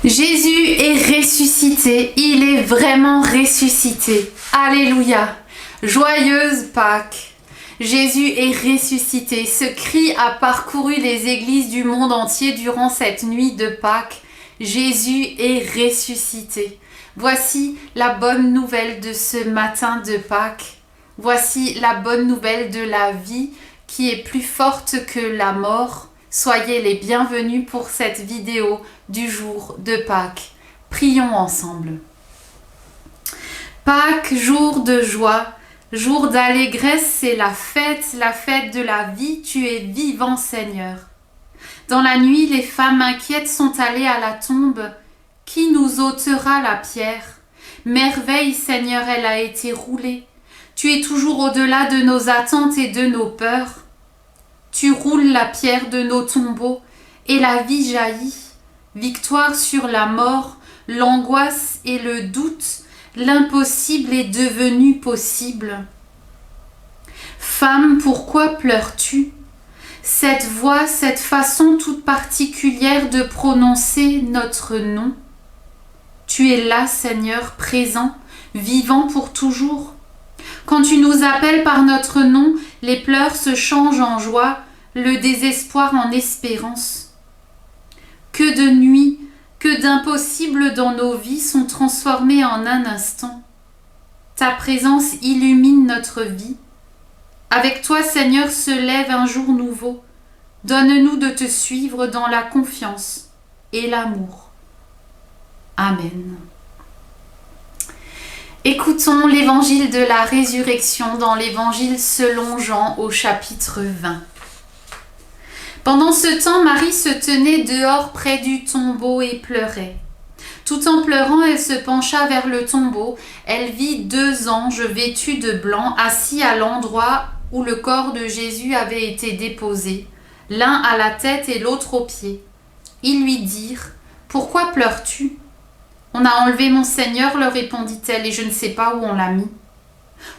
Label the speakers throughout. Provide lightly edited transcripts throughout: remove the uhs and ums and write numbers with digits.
Speaker 1: Jésus est ressuscité, il est vraiment ressuscité. Alléluia. Joyeuse Pâques. Jésus est ressuscité. Ce cri a parcouru les églises du monde entier durant cette nuit de Pâques. Jésus est ressuscité. Voici la bonne nouvelle de ce matin de Pâques. Voici la bonne nouvelle de la vie qui est plus forte que la mort. Soyez les bienvenus pour cette vidéo du jour de Pâques. Prions ensemble. Pâques, jour de joie, jour d'allégresse, c'est la fête de la vie. Tu es vivant, Seigneur. Dans la nuit, les femmes inquiètes sont allées à la tombe. Qui nous ôtera la pierre? Merveille, Seigneur, elle a été roulée. Tu es toujours au-delà de nos attentes et de nos peurs. Tu roules la pierre de nos tombeaux et la vie jaillit. Victoire sur la mort, l'angoisse et le doute, l'impossible est devenu possible. Femme, pourquoi pleures-tu? Cette voix, cette façon toute particulière de prononcer notre nom. Tu es là, Seigneur, présent, vivant pour toujours. Quand tu nous appelles par notre nom, les pleurs se changent en joie, le désespoir en espérance. Que de nuits, que d'impossibles dans nos vies sont transformés en un instant. Ta présence illumine notre vie. Avec toi, Seigneur, se lève un jour nouveau. Donne-nous de te suivre dans la confiance et l'amour. Amen. Écoutons l'évangile de la résurrection dans l'évangile selon Jean au chapitre 20. Pendant ce temps, Marie se tenait dehors près du tombeau et pleurait. Tout en pleurant, elle se pencha vers le tombeau. Elle vit 2 anges vêtus de blanc assis à l'endroit où le corps de Jésus avait été déposé, l'un à la tête et l'autre aux pieds. Ils lui dirent : « Pourquoi pleures-tu ? » « On a enlevé mon Seigneur, leur répondit-elle, et je ne sais pas où on l'a mis. »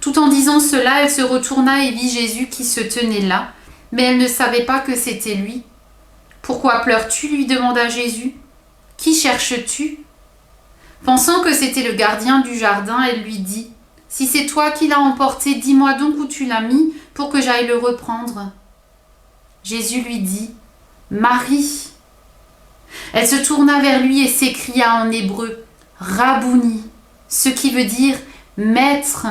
Speaker 1: Tout en disant cela, elle se retourna et vit Jésus qui se tenait là, mais elle ne savait pas que c'était lui. « Pourquoi pleures-tu » lui demanda Jésus. « Qui cherches-tu » Pensant que c'était le gardien du jardin, elle lui dit : « Si c'est toi qui l'as emporté, dis-moi donc où tu l'as mis pour que j'aille le reprendre. » Jésus lui dit : « Marie !» Elle se tourna vers lui et s'écria en hébreu : « Rabouni », ce qui veut dire « Maître ».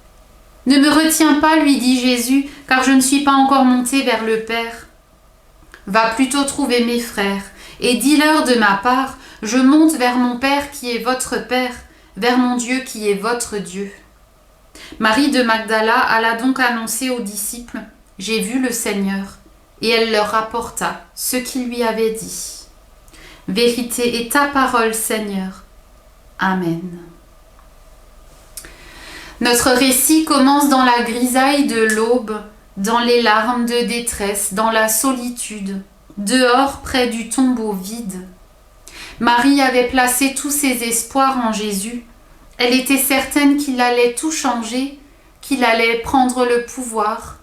Speaker 1: « Ne me retiens pas, lui dit Jésus, car je ne suis pas encore monté vers le Père. Va plutôt trouver mes frères, et dis-leur de ma part, je monte vers mon Père qui est votre Père, vers mon Dieu qui est votre Dieu. » Marie de Magdala alla donc annoncer aux disciples : « J'ai vu le Seigneur. » Et elle leur rapporta ce qu'il lui avait dit. Vérité est ta parole, Seigneur. Amen. Notre récit commence dans la grisaille de l'aube, dans les larmes de détresse, dans la solitude, dehors près du tombeau vide. Marie avait placé tous ses espoirs en Jésus. Elle était certaine qu'il allait tout changer, qu'il allait prendre le pouvoir,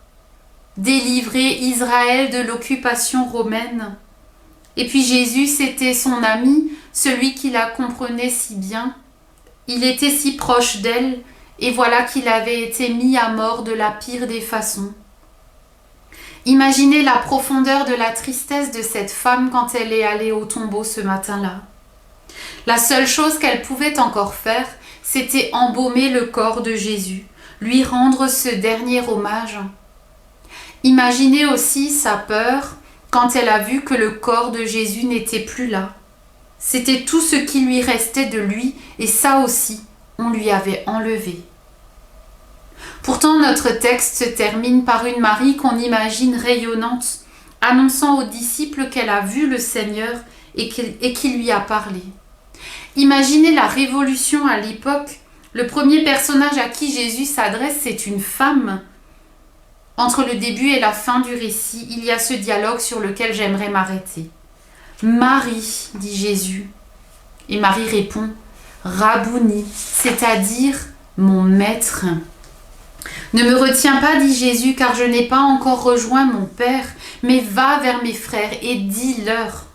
Speaker 1: délivrer Israël de l'occupation romaine. Et puis Jésus, c'était son ami, celui qui la comprenait si bien. Il était si proche d'elle, et voilà qu'il avait été mis à mort de la pire des façons. Imaginez la profondeur de la tristesse de cette femme quand elle est allée au tombeau ce matin-là. La seule chose qu'elle pouvait encore faire, c'était embaumer le corps de Jésus, lui rendre ce dernier hommage. Imaginez aussi sa peur quand elle a vu que le corps de Jésus n'était plus là. C'était tout ce qui lui restait de lui, et ça aussi, on lui avait enlevé. Pourtant, notre texte se termine par une Marie qu'on imagine rayonnante, annonçant aux disciples qu'elle a vu le Seigneur et qu'il lui a parlé. Imaginez la révolution à l'époque. Le premier personnage à qui Jésus s'adresse, c'est une femme. Entre le début et la fin du récit, il y a ce dialogue sur lequel j'aimerais m'arrêter. « Marie », dit Jésus. Et Marie répond « Rabouni », c'est-à-dire « mon maître ». « Ne me retiens pas, dit Jésus, car je n'ai pas encore rejoint mon Père, mais va vers mes frères et dis-leur. »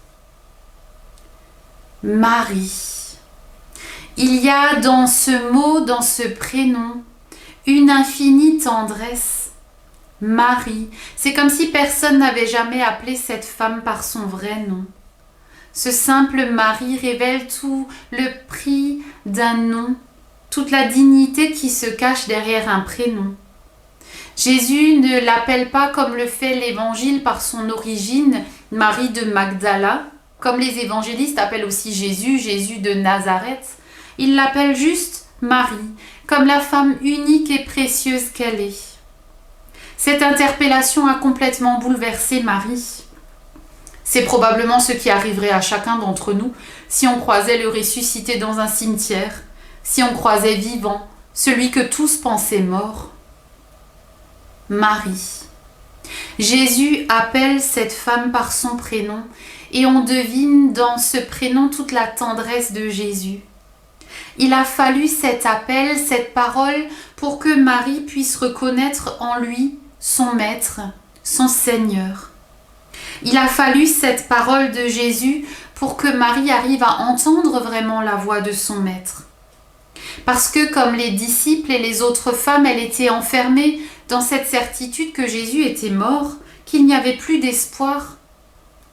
Speaker 1: Marie. Il y a dans ce mot, dans ce prénom, une infinie tendresse. Marie. C'est comme si personne n'avait jamais appelé cette femme par son vrai nom. Ce simple Marie révèle tout le prix d'un nom, toute la dignité qui se cache derrière un prénom. Jésus ne l'appelle pas comme le fait l'Évangile par son origine, Marie de Magdala, comme les évangélistes appellent aussi Jésus, Jésus de Nazareth. Il l'appelle juste Marie, comme la femme unique et précieuse qu'elle est. Cette interpellation a complètement bouleversé Marie. C'est probablement ce qui arriverait à chacun d'entre nous si on croisait le ressuscité dans un cimetière, si on croisait vivant celui que tous pensaient mort. Marie. Jésus appelle cette femme par son prénom et on devine dans ce prénom toute la tendresse de Jésus. Il a fallu cet appel, cette parole pour que Marie puisse reconnaître en lui son Maître, son Seigneur. Il a fallu cette parole de Jésus pour que Marie arrive à entendre vraiment la voix de son Maître. Parce que comme les disciples et les autres femmes, elle était enfermée dans cette certitude que Jésus était mort, qu'il n'y avait plus d'espoir.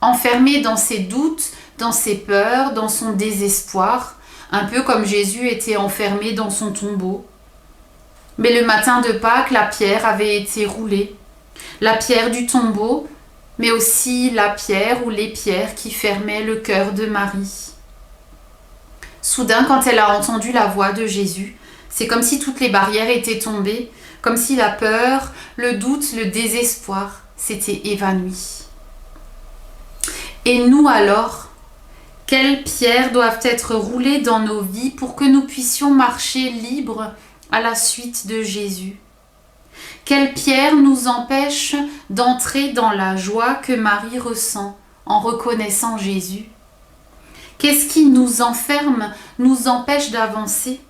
Speaker 1: Enfermée dans ses doutes, dans ses peurs, dans son désespoir, un peu comme Jésus était enfermé dans son tombeau. Mais le matin de Pâques, la pierre avait été roulée. La pierre du tombeau, mais aussi la pierre ou les pierres qui fermaient le cœur de Marie. Soudain, quand elle a entendu la voix de Jésus, c'est comme si toutes les barrières étaient tombées, comme si la peur, le doute, le désespoir s'étaient évanouis. Et nous alors, quelles pierres doivent être roulées dans nos vies pour que nous puissions marcher libres à la suite de Jésus? Quelles pierres nous empêchent d'entrer dans la joie que Marie ressent en reconnaissant Jésus? Qu'est-ce qui nous enferme, nous empêche d'avancer?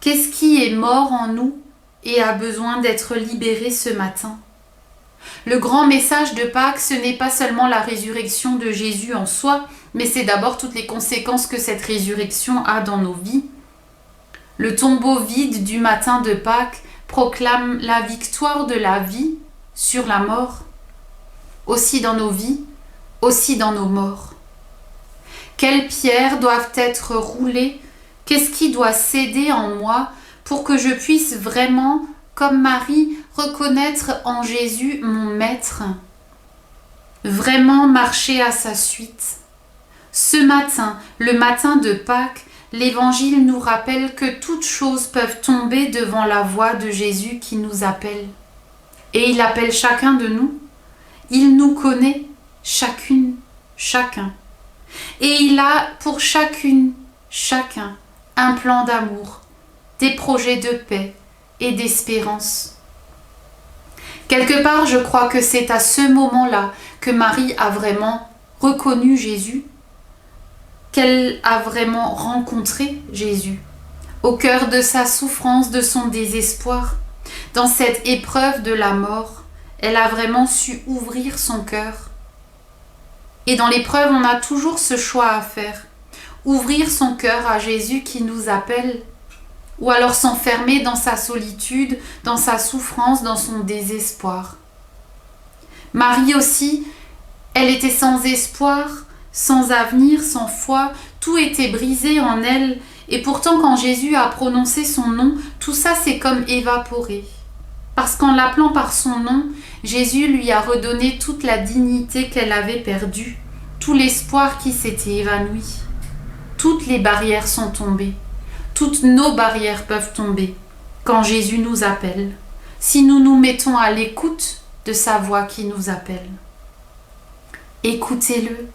Speaker 1: Qu'est-ce qui est mort en nous et a besoin d'être libéré ce matin? Le grand message de Pâques, ce n'est pas seulement la résurrection de Jésus en soi, mais c'est d'abord toutes les conséquences que cette résurrection a dans nos vies. Le tombeau vide du matin de Pâques proclame la victoire de la vie sur la mort, aussi dans nos vies, aussi dans nos morts. Quelles pierres doivent être roulées? Qu'est-ce qui doit céder en moi pour que je puisse vraiment, comme Marie, reconnaître en Jésus mon Maître? Vraiment marcher à sa suite. Ce matin, le matin de Pâques, l'Évangile nous rappelle que toutes choses peuvent tomber devant la voix de Jésus qui nous appelle. Et il appelle chacun de nous. Il nous connaît, chacune, chacun. Et il a pour chacune, chacun, un plan d'amour, des projets de paix et d'espérance. Quelque part, je crois que c'est à ce moment-là que Marie a vraiment reconnu Jésus, qu'elle a vraiment rencontré Jésus, au cœur de sa souffrance, de son désespoir. Dans cette épreuve de la mort, elle a vraiment su ouvrir son cœur. Et dans l'épreuve, on a toujours ce choix à faire. Ouvrir son cœur à Jésus qui nous appelle, ou alors s'enfermer dans sa solitude, dans sa souffrance, dans son désespoir. Marie aussi, elle était sans espoir, sans avenir, sans foi, tout était brisé en elle, et pourtant quand Jésus a prononcé son nom, tout ça s'est comme évaporé. Parce qu'en l'appelant par son nom, Jésus lui a redonné toute la dignité qu'elle avait perdue, tout l'espoir qui s'était évanoui. Toutes les barrières sont tombées. Toutes nos barrières peuvent tomber quand Jésus nous appelle, si nous nous mettons à l'écoute de sa voix qui nous appelle. Écoutez-le.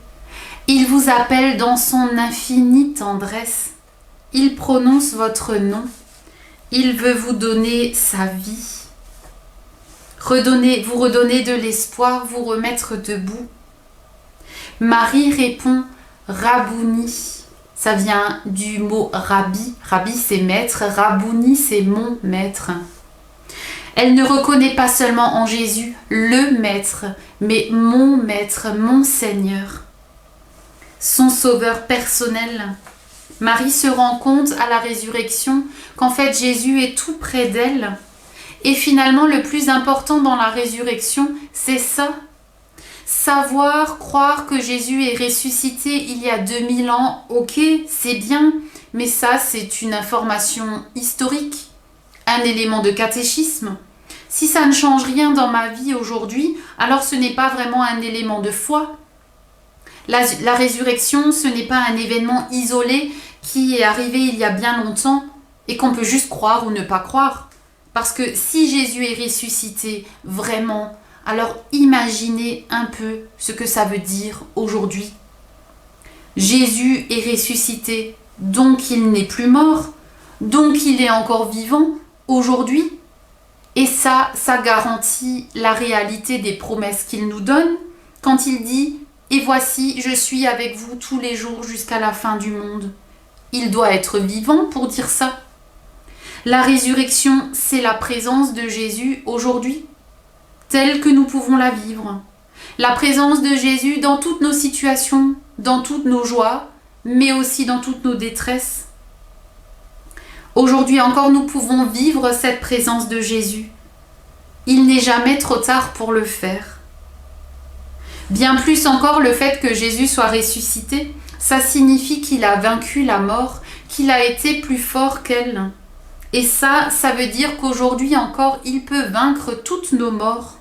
Speaker 1: Il vous appelle dans son infinie tendresse. Il prononce votre nom. Il veut vous donner sa vie. Vous redonner de l'espoir, vous remettre debout. Marie répond « Rabouni ». Ça vient du mot « rabbi ». Rabbi, c'est maître. « Rabouni », c'est mon maître. Elle ne reconnaît pas seulement en Jésus le maître, mais mon maître, mon Seigneur. son sauveur personnel. Marie se rend compte à la résurrection qu'en fait Jésus est tout près d'elle. Et finalement, le plus important dans la résurrection, c'est ça. Savoir, croire que Jésus est ressuscité il y a 2000 ans, ok, c'est bien, mais ça, c'est une information historique, un élément de catéchisme. Si ça ne change rien dans ma vie aujourd'hui, alors ce n'est pas vraiment un élément de foi. La résurrection, ce n'est pas un événement isolé qui est arrivé il y a bien longtemps et qu'on peut juste croire ou ne pas croire. Parce que si Jésus est ressuscité vraiment, alors imaginez un peu ce que ça veut dire aujourd'hui. Jésus est ressuscité, donc il n'est plus mort, donc il est encore vivant aujourd'hui. Et ça garantit la réalité des promesses qu'il nous donne quand il dit « Et voici, je suis avec vous tous les jours jusqu'à la fin du monde ». Il doit être vivant pour dire ça. La résurrection, c'est la présence de Jésus aujourd'hui, telle que nous pouvons la vivre. La présence de Jésus dans toutes nos situations, dans toutes nos joies, mais aussi dans toutes nos détresses. Aujourd'hui encore, nous pouvons vivre cette présence de Jésus. Il n'est jamais trop tard pour le faire. Bien plus encore, le fait que Jésus soit ressuscité, ça signifie qu'il a vaincu la mort, qu'il a été plus fort qu'elle. Et ça veut dire qu'aujourd'hui encore, il peut vaincre toutes nos morts.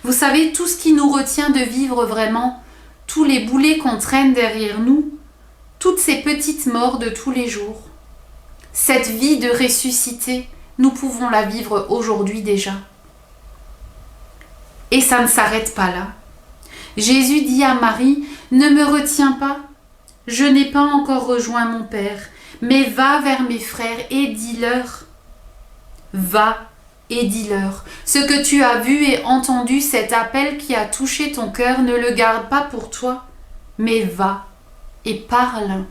Speaker 1: Vous savez, tout ce qui nous retient de vivre vraiment, tous les boulets qu'on traîne derrière nous, toutes ces petites morts de tous les jours. Cette vie de ressuscité, nous pouvons la vivre aujourd'hui déjà. Et ça ne s'arrête pas là. Jésus dit à Marie, « Ne me retiens pas, je n'ai pas encore rejoint mon Père, mais va vers mes frères et dis-leur. » Va et dis-leur. Ce que tu as vu et entendu, cet appel qui a touché ton cœur, ne le garde pas pour toi, mais va et parle.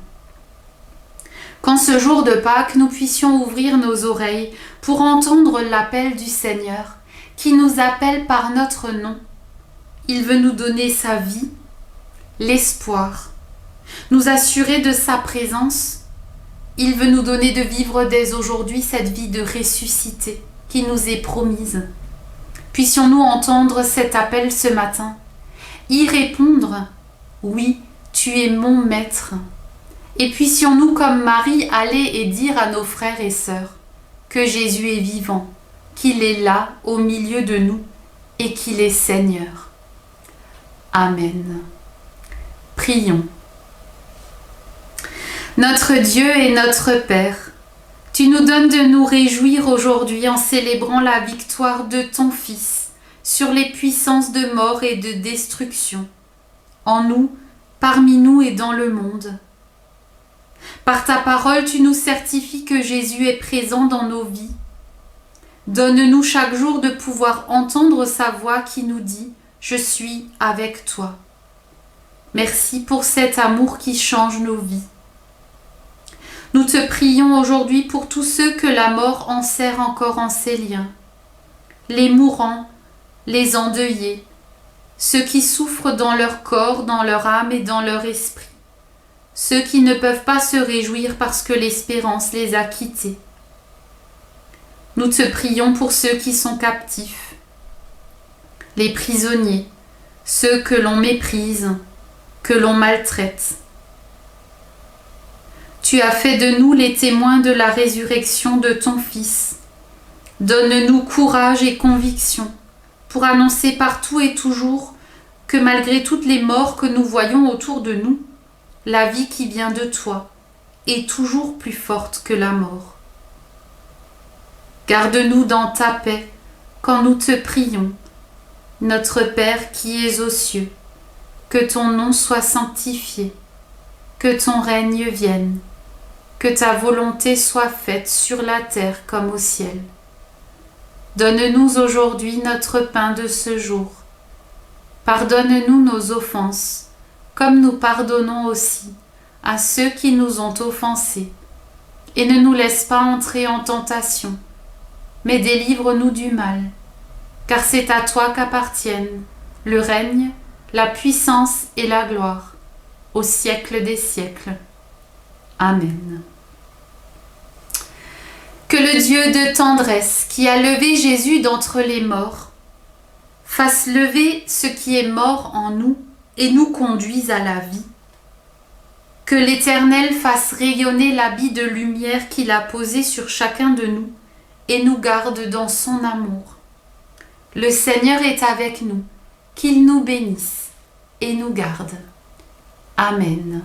Speaker 1: Qu'en ce jour de Pâques, nous puissions ouvrir nos oreilles pour entendre l'appel du Seigneur, qui nous appelle par notre nom. Il veut nous donner sa vie, l'espoir, nous assurer de sa présence. Il veut nous donner de vivre dès aujourd'hui cette vie de ressuscité qui nous est promise. Puissions-nous entendre cet appel ce matin, y répondre, oui, tu es mon maître. Et puissions-nous, comme Marie, aller et dire à nos frères et sœurs que Jésus est vivant, qu'il est là au milieu de nous et qu'il est Seigneur. Amen. Prions. Notre Dieu et notre Père, tu nous donnes de nous réjouir aujourd'hui en célébrant la victoire de ton Fils sur les puissances de mort et de destruction, en nous, parmi nous et dans le monde. Par ta parole, tu nous certifies que Jésus est présent dans nos vies. Donne-nous chaque jour de pouvoir entendre sa voix qui nous dit « Je suis avec toi ». Merci pour cet amour qui change nos vies. Nous te prions aujourd'hui pour tous ceux que la mort enserre encore en ses liens, les mourants, les endeuillés, ceux qui souffrent dans leur corps, dans leur âme et dans leur esprit, ceux qui ne peuvent pas se réjouir parce que l'espérance les a quittés. Nous te prions pour ceux qui sont captifs, les prisonniers, ceux que l'on méprise, que l'on maltraite. Tu as fait de nous les témoins de la résurrection de ton Fils. Donne-nous courage et conviction pour annoncer partout et toujours que malgré toutes les morts que nous voyons autour de nous, la vie qui vient de toi est toujours plus forte que la mort. Garde-nous dans ta paix quand nous te prions. Notre Père qui es aux cieux, que ton nom soit sanctifié, que ton règne vienne, que ta volonté soit faite sur la terre comme au ciel. Donne-nous aujourd'hui notre pain de ce jour. Pardonne-nous nos offenses, comme nous pardonnons aussi à ceux qui nous ont offensés. Et ne nous laisse pas entrer en tentation, mais délivre-nous du mal. Car c'est à toi qu'appartiennent le règne, la puissance et la gloire, au siècle des siècles. Amen. Que le Dieu de tendresse, qui a levé Jésus d'entre les morts, fasse lever ce qui est mort en nous et nous conduise à la vie. Que l'Éternel fasse rayonner l'habit de lumière qu'il a posé sur chacun de nous et nous garde dans son amour. Le Seigneur est avec nous, qu'il nous bénisse et nous garde. Amen.